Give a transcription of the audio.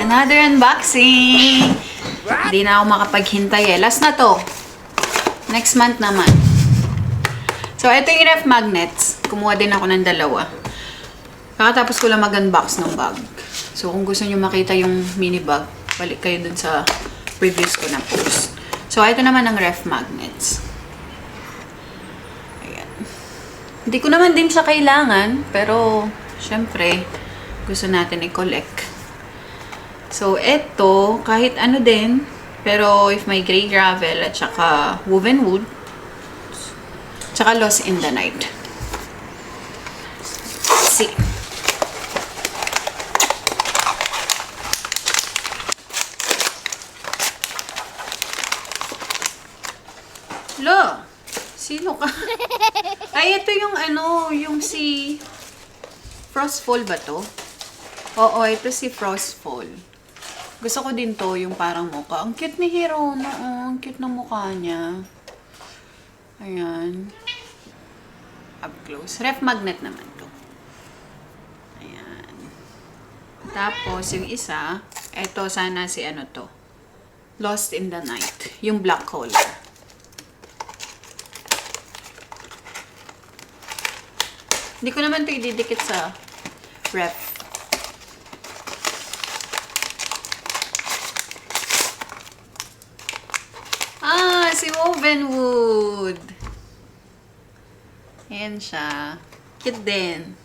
Another unboxing! Hindi na ako makapaghintay eh. Last na to. Next month naman. So, ito yung ref magnets. Kumuha din ako ng dalawa. Kakatapos ko lang mag-unbox ng bag. So, kung gusto nyo makita yung mini bag, balik kayo dun sa previous ko na post. So, ito naman ang ref magnets. Ayan. Hindi ko naman din siya kailangan, pero, syempre, gusto natin i-collect. So, ito, kahit ano din, pero if may gray gravel at saka woven wood, tsaka lost in the night. Let's see. Lo, sino ka? Ay, ito yung ano, yung si Frostfall ba to? Oo, ito si Frostfall. Gusto ko din to, yung parang mukha. Ang cute ni Hero, no? Ang cute ng mukha niya. Ayan. Up close. Ref magnet naman to. Ayan. Tapos, yung isa, eto sana si ano to. Lost in the Night. Yung black color. Hindi ko naman to ididikit sa ref. Si woven wood. Ayan siya. Cute din.